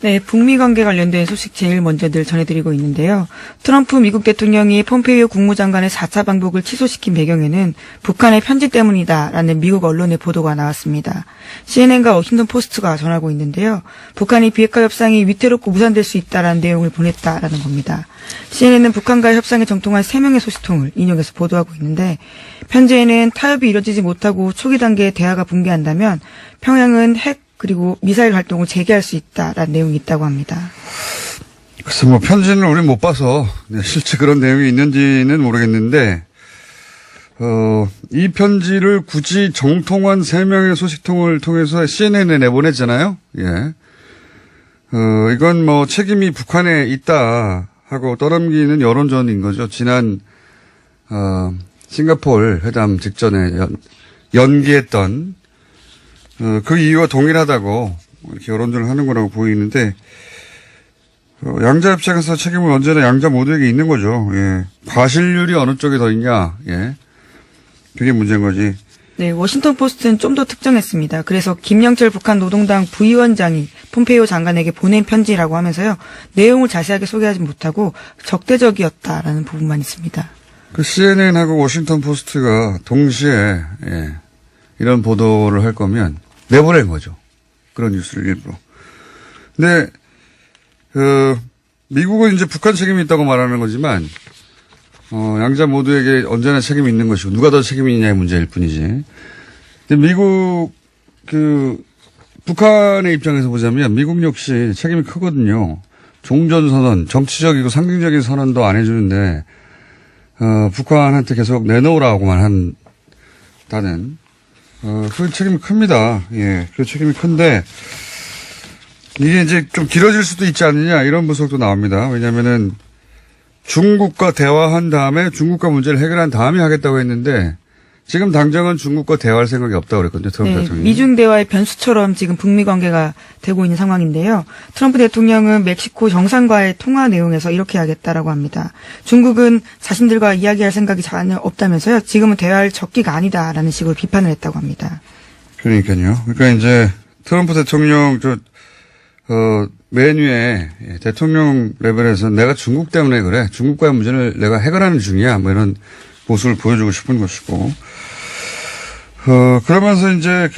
네, 북미 관계 관련된 소식 제일 먼저들 전해드리고 있는데요. 트럼프 미국 대통령이 폼페이오 국무장관의 4차 방북을 취소시킨 배경에는 북한의 편지 때문이다라는 미국 언론의 보도가 나왔습니다. CNN과 워싱턴 포스트가 전하고 있는데요. 북한이 비핵화 협상이 위태롭고 무산될 수 있다라는 내용을 보냈다라는 겁니다. CNN은 북한과의 협상에 정통한 3명의 소식통을 인용해서 보도하고 있는데 편지에는 타협이 이뤄지지 못하고 초기 단계의 대화가 붕괴한다면 평양은 핵 그리고 미사일 활동을 재개할 수 있다라는 내용이 있다고 합니다. 글쎄 뭐 편지는 우리 못 봐서 실제 그런 내용이 있는지는 모르겠는데 이 편지를 굳이 정통한 3명의 소식통을 통해서 CNN에 내보냈잖아요. 예. 이건 뭐 책임이 북한에 있다 하고 떠넘기는 여론전인 거죠. 지난 싱가포르 회담 직전에 연기했던 그 이유와 동일하다고 이렇게 여론전을 하는 거라고 보이는데 양자 입장에서 책임은 언제나 양자 모두에게 있는 거죠. 예. 과실률이 어느 쪽에 더 있냐. 예. 그게 문제인 거지. 네, 워싱턴 포스트는 좀 더 특정했습니다. 그래서 김영철 북한 노동당 부위원장이 폼페이오 장관에게 보낸 편지라고 하면서요. 내용을 자세하게 소개하지 못하고 적대적이었다라는 부분만 있습니다. 그 CNN하고 워싱턴 포스트가 동시에 이런 보도를 할 거면 내보낸 거죠. 그런 뉴스를 일부러. 근데 미국은 이제 북한 책임이 있다고 말하는 거지만 양자 모두에게 언제나 책임이 있는 것이고 누가 더 책임이 있냐의 문제일 뿐이지. 근데 미국 북한의 입장에서 보자면 미국 역시 책임이 크거든요. 종전선언, 정치적이고 상징적인 선언도 안 해주는데 북한한테 계속 내놓으라고만 한다는 그 책임이 큽니다. 예, 그 책임이 큰데 이게 이제 좀 길어질 수도 있지 않느냐 이런 분석도 나옵니다. 왜냐하면은 중국과 대화한 다음에 중국과 문제를 해결한 다음에 하겠다고 했는데 지금 당장은 중국과 대화할 생각이 없다고 그랬거든요. 트럼프 대통령이. 미중 대화의 변수처럼 지금 북미 관계가 되고 있는 상황인데요. 트럼프 대통령은 멕시코 정상과의 통화 내용에서 이렇게 하겠다라고 합니다. 중국은 자신들과 이야기할 생각이 전혀 없다면서요. 지금은 대화할 적기가 아니다라는 식으로 비판을 했다고 합니다. 그러니까요. 그러니까 이제 트럼프 대통령 메뉴에 대통령 레벨에서 내가 중국 때문에 그래. 중국과의 문제를 내가 해결하는 중이야. 뭐 이런 모습을 보여주고 싶은 것이고. 그러면서 이제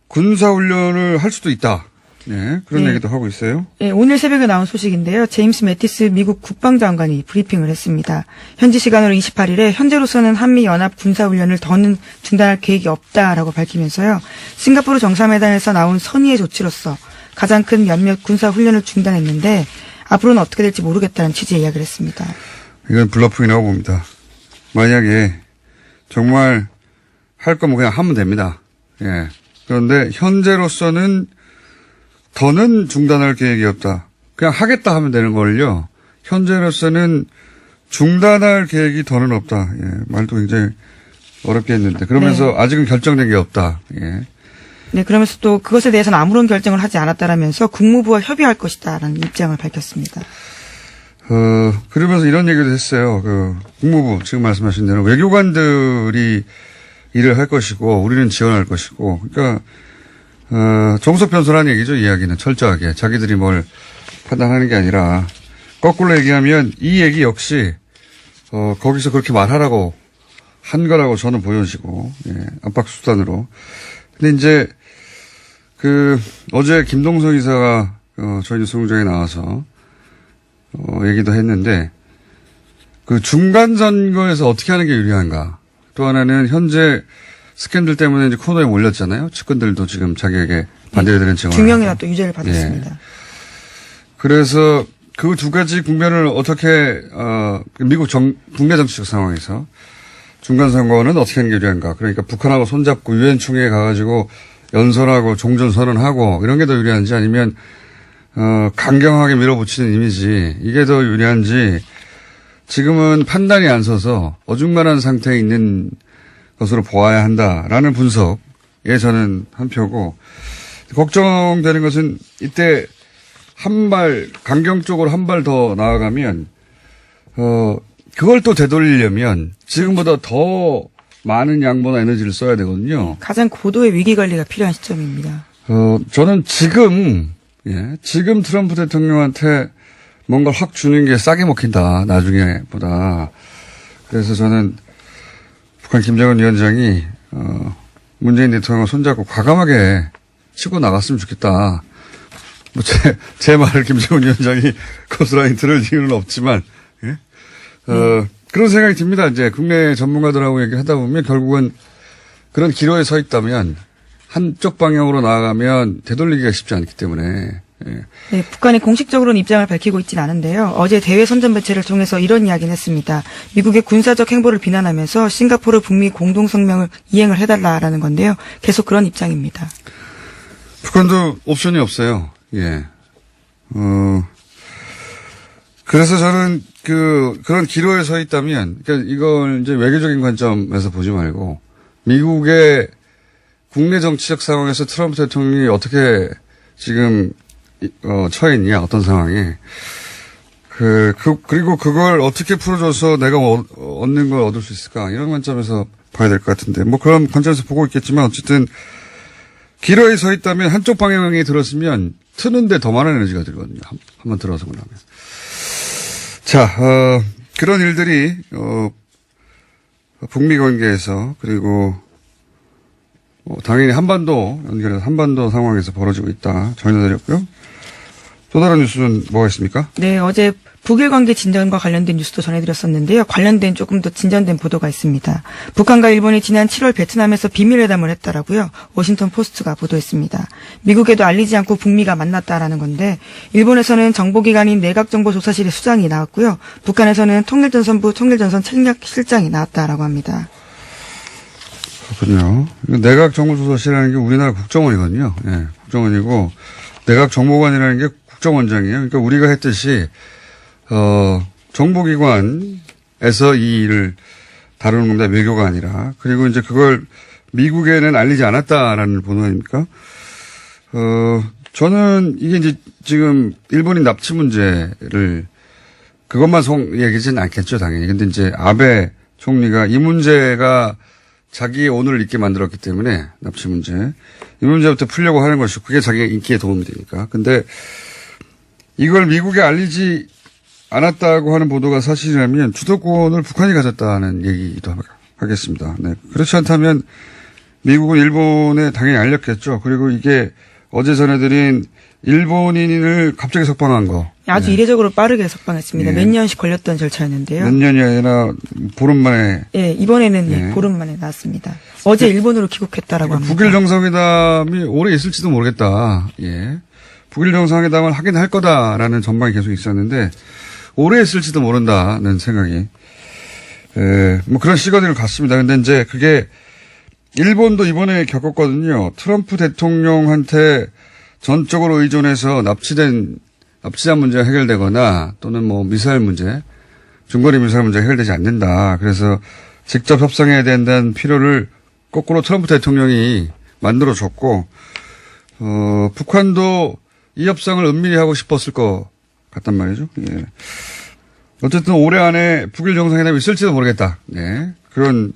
군사훈련을 할 수도 있다. 네, 그런 얘기도 하고 있어요. 네, 오늘 새벽에 나온 소식인데요. 제임스 매티스 미국 국방장관이 브리핑을 했습니다. 현지 시간으로 28일에 현재로서는 한미연합 군사훈련을 더는 중단할 계획이 없다라고 밝히면서요. 싱가포르 정상회담에서 나온 선의의 조치로서 가장 큰 몇몇 군사훈련을 중단했는데 앞으로는 어떻게 될지 모르겠다는 취지의 이야기를 했습니다. 이건 블러핑이라고 봅니다. 만약에 정말 할 거면 그냥 하면 됩니다. 예. 그런데 현재로서는 더는 중단할 계획이 없다. 그냥 하겠다 하면 되는 걸요. 현재로서는 중단할 계획이 더는 없다. 예. 말도 굉장히 어렵게 했는데. 그러면서 아직은 결정된 게 없다. 예. 네, 그러면서 또 그것에 대해서는 아무런 결정을 하지 않았다라면서 국무부와 협의할 것이다라는 입장을 밝혔습니다. 그러면서 이런 얘기도 했어요. 국무부, 지금 말씀하신 대로 외교관들이 일을 할 것이고, 우리는 지원할 것이고, 그러니까, 종속변수라는 얘기죠, 이야기는. 철저하게. 자기들이 뭘 판단하는 게 아니라, 거꾸로 얘기하면 이 얘기 역시, 거기서 그렇게 말하라고 한 거라고 저는 보여지고, 예, 압박수단으로. 근데 이제, 어제 김동석 이사가, 저희 뉴스공장에 나와서, 얘기도 했는데, 중간 선거에서 어떻게 하는 게 유리한가. 또 하나는 현재 스캔들 때문에 이제 코너에 몰렸잖아요. 측근들도 지금 자기에게 반대되는 증언을. 중형이나 또 유죄를 받았습니다. 예. 그래서 그 두 가지 국면을 어떻게, 미국 국내 정치적 상황에서 중간 선거는 어떻게 하는 게 유리한가. 그러니까 북한하고 손잡고 유엔 총회에 가가지고 연설하고 종전선언하고 이런 게 더 유리한지 아니면 강경하게 밀어붙이는 이미지, 이게 더 유리한지, 지금은 판단이 안 서서 어중간한 상태에 있는 것으로 보아야 한다라는 분석에 저는 한 표고, 걱정되는 것은 이때 강경 쪽으로 한 발 더 나아가면, 그걸 또 되돌리려면 지금보다 더 많은 양보나 에너지를 써야 되거든요. 가장 고도의 위기 관리가 필요한 시점입니다. 저는 지금 트럼프 대통령한테 뭔가 확 주는 게 싸게 먹힌다, 나중에 보다. 그래서 저는 북한 김정은 위원장이, 문재인 대통령을 손잡고 과감하게 치고 나갔으면 좋겠다. 뭐, 제 말을 김정은 위원장이 고스란히 들을 이유는 없지만, 예? 그런 생각이 듭니다. 이제 국내 전문가들하고 얘기하다 보면 결국은 그런 기로에 서 있다면 한쪽 방향으로 나아가면 되돌리기가 쉽지 않기 때문에. 예. 네, 북한이 공식적으로는 입장을 밝히고 있지는 않은데요. 어제 대외 선전 매체를 통해서 이런 이야기를 했습니다. 미국의 군사적 행보를 비난하면서 싱가포르 북미 공동성명을 이행을 해달라라는 건데요. 계속 그런 입장입니다. 북한도 옵션이 없어요. 예. 그래서 저는 그런 기로에 서 있다면, 그러니까 이걸 이제 외교적인 관점에서 보지 말고, 미국의 국내 정치적 상황에서 트럼프 대통령이 어떻게 지금, 처해 있냐, 어떤 상황에. 그리고 그걸 어떻게 풀어줘서 내가 얻는 걸 얻을 수 있을까, 이런 관점에서 봐야 될 것 같은데, 뭐 그런 관점에서 보고 있겠지만, 어쨌든, 기로에 서 있다면 한쪽 방향에 들었으면 트는데 더 많은 에너지가 들거든요. 한번 들어서고 나면. 자, 그런 일들이, 북미 관계에서, 그리고, 당연히 한반도 연결해서 한반도 상황에서 벌어지고 있다. 전해드렸고요. 또 다른 뉴스는 뭐가 있습니까? 네, 어제 북일 관계 진전과 관련된 뉴스도 전해드렸었는데요. 관련된 조금 더 진전된 보도가 있습니다. 북한과 일본이 지난 7월 베트남에서 비밀회담을 했다라고요. 워싱턴 포스트가 보도했습니다. 미국에도 알리지 않고 북미가 만났다라는 건데 일본에서는 정보기관인 내각정보조사실의 수장이 나왔고요. 북한에서는 통일전선부 통일전선 책략실장이 나왔다라고 합니다. 그렇군요. 내각정보조사실이라는 게 우리나라 국정원이거든요. 예, 국정원이고 내각정보관이라는 게 국정원장이에요. 그러니까 우리가 했듯이 정보기관에서 이 일을 다루는 겁니다. 외교가 아니라. 그리고 이제 그걸 미국에는 알리지 않았다라는 보도 아닙니까? 저는 이게 이제 지금 일본인 납치 문제를 그것만 얘기하지는 않겠죠, 당연히. 근데 이제 아베 총리가 이 문제가 자기의 오늘을 있게 만들었기 때문에 납치 문제. 이 문제부터 풀려고 하는 것이고 그게 자기의 인기에 도움이 되니까. 근데 이걸 미국에 알리지 않았다고 하는 보도가 사실이라면 주도권을 북한이 가졌다는 얘기도 하겠습니다. 네. 그렇지 않다면 미국은 일본에 당연히 알렸겠죠. 그리고 이게 어제 전해드린 일본인을 갑자기 석방한 거. 아주 네. 이례적으로 빠르게 석방했습니다. 네. 몇 년씩 걸렸던 절차였는데요. 몇 년이 아니라 보름 만에. 예, 이번에는 네. 보름 만에 나왔습니다. 어제 일본으로 귀국했다라고 합니다. 북일 정상회담이 오래 있을지도 모르겠다. 예. 북일 정상회담을 하긴 할 거다라는 전망이 계속 있었는데 오래 있을지도 모른다는 생각이 뭐 그런 시간을 갖습니다. 근데 이제 그게 일본도 이번에 겪었거든요. 트럼프 대통령한테 전적으로 의존해서 납치자 문제가 해결되거나 또는 뭐 미사일 문제, 중거리 미사일 문제가 해결되지 않는다. 그래서 직접 협상해야 된다는 필요를 거꾸로 트럼프 대통령이 만들어줬고, 북한도 이 협상을 은밀히 하고 싶었을 것 같단 말이죠. 예. 어쨌든 올해 안에 북일 정상회담이 있을지도 모르겠다. 네. 그런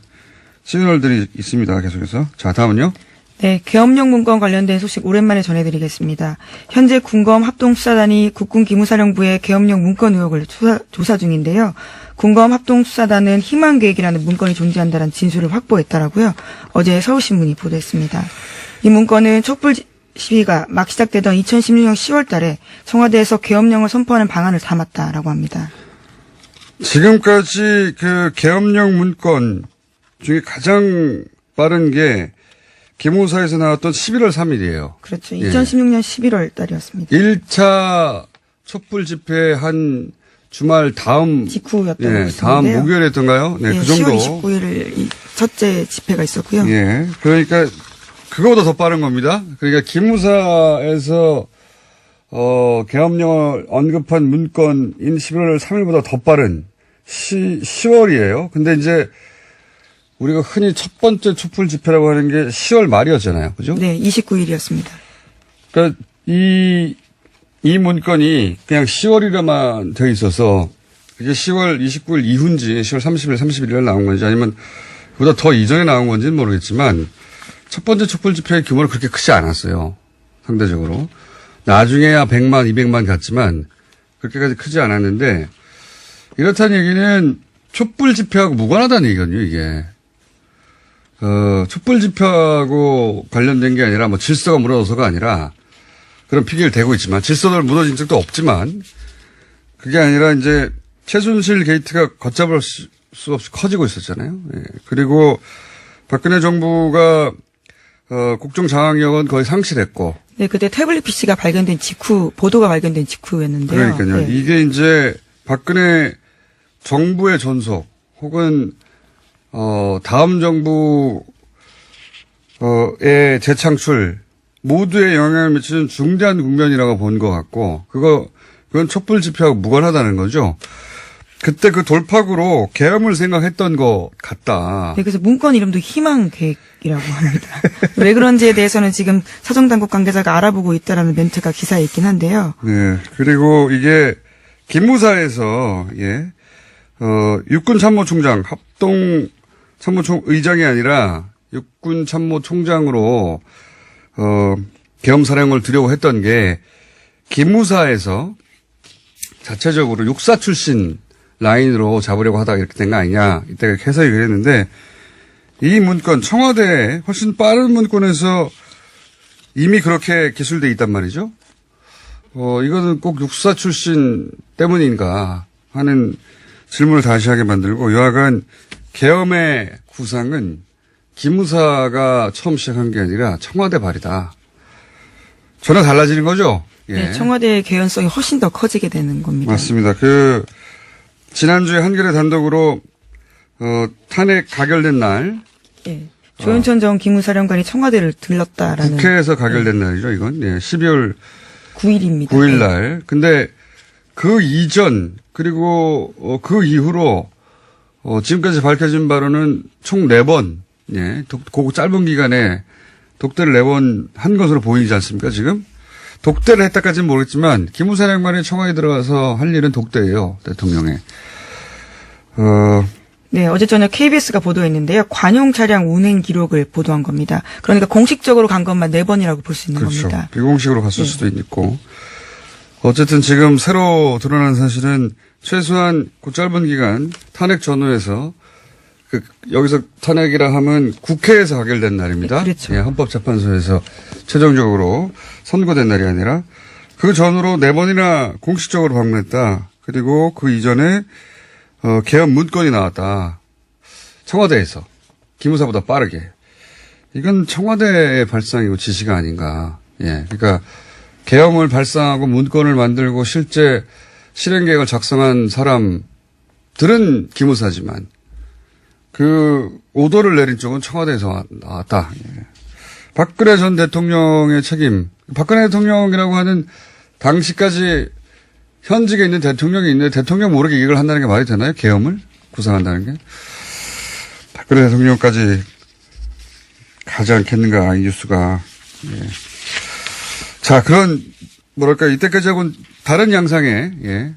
시그널들이 있습니다. 계속해서. 자, 다음은요. 네, 계엄령 문건 관련된 소식 오랜만에 전해드리겠습니다. 현재 군검 합동수사단이 국군 기무사령부의 계엄령 문건 의혹을 조사 중인데요. 군검 합동수사단은 희망계획이라는 문건이 존재한다는 진술을 확보했다라고요. 어제 서울신문이 보도했습니다. 이 문건은 촛불 시위가 막 시작되던 2016년 10월 달에 청와대에서 계엄령을 선포하는 방안을 담았다라고 합니다. 지금까지 그 계엄령 문건 중에 가장 빠른 게 기무사에서 나왔던 11월 3일이에요. 그렇죠. 2016년 11월 달이었습니다. 1차 촛불 집회 한 주말 다음 직후였던 것 같은데요. 다음 목요일이었던가요? 네, 그 정도. 10월 29일 첫째 집회가 있었고요. 예. 그러니까 그거보다 더 빠른 겁니다. 그러니까 기무사에서 계엄령을 언급한 문건인 11월 3일보다 더 빠른 10월이에요. 근데 이제 우리가 흔히 첫 번째 촛불 집회라고 하는 게 10월 말이었잖아요. 그죠? 네, 29일이었습니다. 그러니까 이 문건이 그냥 10월이라만 되어 있어서 그게 10월 29일 이후인지 10월 30일, 31일 나온 건지 아니면 그보다 더 이전에 나온 건지는 모르겠지만 첫 번째 촛불 집회의 규모는 그렇게 크지 않았어요. 상대적으로. 나중에야 100만, 200만 갔지만 그렇게까지 크지 않았는데 이렇다는 얘기는 촛불 집회하고 무관하다는 얘기거든요, 이게. 촛불 집회하고 관련된 게 아니라 뭐 질서가 무너져서가 아니라 그런 핑계를 대고 있지만 질서가 무너진 적도 없지만 그게 아니라 이제 최순실 게이트가 걷잡을 수 없이 커지고 있었잖아요. 예. 그리고 박근혜 정부가 국정장악력은 거의 상실했고. 네, 그때 태블릿 PC가 발견된 직후, 보도가 발견된 직후였는데요. 그러니까요. 네. 이게 이제 박근혜 정부의 존속 혹은 다음 정부의 재창출 모두에 영향을 미치는 중대한 국면이라고 본 것 같고 그건 촛불 집회하고 무관하다는 거죠. 그때 그 돌파구로 계엄을 생각했던 것 같다. 네, 그래서 문건 이름도 희망계획이라고 합니다. 왜 그런지에 대해서는 지금 사정당국 관계자가 알아보고 있다라는 멘트가 기사에 있긴 한데요. 네. 그리고 이게 기무사에서 육군참모총장 합동참모총의장이 아니라 육군참모총장으로 계엄사령을 두려고 했던 게 기무사에서 자체적으로 육사 출신 라인으로 잡으려고 하다가 이렇게 된 거 아니냐. 이때가 해석이 그랬는데 이 문건 청와대에 훨씬 빠른 문건에서 이미 그렇게 기술돼 있단 말이죠. 이거는 꼭 육사 출신 때문인가 하는 질문을 다시 하게 만들고 여하간 계엄의 구상은 기무사가 처음 시작한 게 아니라 청와대 발이다. 전혀 달라지는 거죠. 예. 네, 청와대의 개연성이 훨씬 더 커지게 되는 겁니다. 맞습니다. 지난주에 한겨레 단독으로 탄핵 가결된 날. 네. 조윤천 전 기무사령관이 청와대를 들렀다라는. 국회에서 가결된 날이죠, 이건. 예, 12월 9일입니다. 9일 날. 근데 그 이전, 그리고 그 이후로 지금까지 밝혀진 바로는 총 4번, 예, 그 짧은 기간에 독대를 4번 한 것으로 보이지 않습니까, 지금? 독대를 했다까지는 모르겠지만, 기무사령관이 청와대에 들어가서 할 일은 독대예요, 대통령의. 네, 어제 저녁 KBS가 보도했는데요. 관용 차량 운행 기록을 보도한 겁니다. 그러니까 공식적으로 간 것만 4번이라고 볼 수 있는 그렇죠. 겁니다. 비공식으로 갔을 수도 있고. 어쨌든 지금 새로 드러난 사실은 최소한 그 짧은 기간 탄핵 전후에서 여기서 탄핵이라 하면 국회에서 가결된 날입니다. 네, 그렇죠. 예, 헌법재판소에서 최종적으로 선고된 날이 아니라 그 전후로 4번이나 공식적으로 방문했다. 그리고 그 이전에 계엄 문건이 나왔다. 청와대에서. 기무사보다 빠르게. 이건 청와대의 발상이고 지시가 아닌가. 예. 그러니까 계엄을 발상하고 문건을 만들고 실제 실행계획을 작성한 사람들은 기무사지만 그 오더를 내린 쪽은 청와대에서 나왔다. 예. 박근혜 전 대통령의 책임. 박근혜 대통령이라고 하는 당시까지 현직에 있는 대통령이 있는데 대통령 모르게 이걸 한다는 게 말이 되나요? 계엄을 구상한다는 게. 박근혜 대통령까지 가지 않겠는가, 이 뉴스가. 예. 자, 그런, 뭐랄까, 이때까지 하고는 다른 양상의, 예,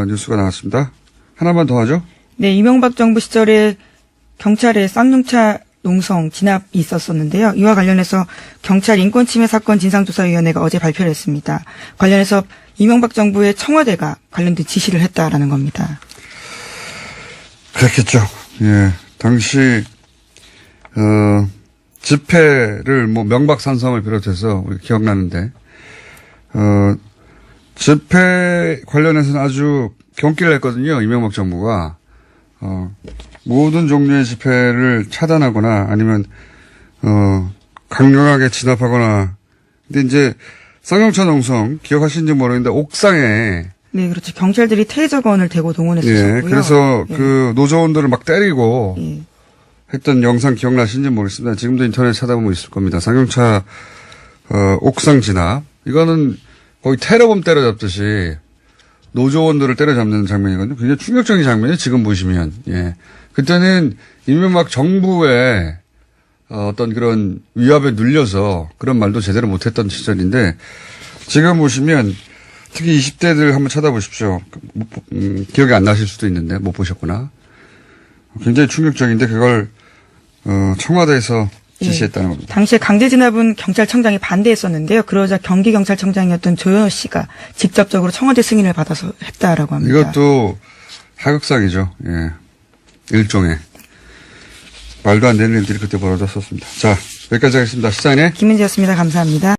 뉴스가 나왔습니다. 하나만 더 하죠. 네, 이명박 정부 시절에 경찰의 쌍용차 농성 진압이 있었었는데요. 이와 관련해서 경찰 인권침해 사건 진상조사위원회가 어제 발표를 했습니다. 관련해서 이명박 정부의 청와대가 관련된 지시를 했다라는 겁니다. 그렇겠죠. 예. 당시, 집회를 명박산성을 비롯해서 우리 기억나는데, 집회 관련해서는 아주 경기를 했거든요. 이명박 정부가. 모든 종류의 집회를 차단하거나 아니면, 강력하게 진압하거나. 근데 이제 쌍용차 농성 기억하시는지 모르겠는데 옥상에. 네, 그렇죠. 경찰들이 테이저건을 대고 동원했었고요. 예, 그래서 예. 그 노조원들을 막 때리고 예. 했던 영상 기억나시는지 모르겠습니다. 지금도 인터넷 찾아보면 있을 겁니다. 쌍용차 옥상 진압. 이거는 거의 테러범 때려잡듯이 노조원들을 때려잡는 장면이거든요. 굉장히 충격적인 장면이에요. 지금 보시면. 예. 그때는 이명박 정부의 어떤 그런 위압에 눌려서 그런 말도 제대로 못했던 시절인데 지금 보시면 특히 20대들 한번 찾아보십시오. 기억이 안 나실 수도 있는데 못 보셨구나. 굉장히 충격적인데 그걸 청와대에서 지시했다는 겁니다. 당시에 강제 진압은 경찰청장이 반대했었는데요. 그러자 경기경찰청장이었던 조현호 씨가 직접적으로 청와대 승인을 받아서 했다라고 합니다. 이것도 하극상이죠. 예. 일종의. 말도 안 되는 일들이 그때 벌어졌었습니다. 자, 여기까지 하겠습니다. 시장님. 김은지였습니다. 감사합니다.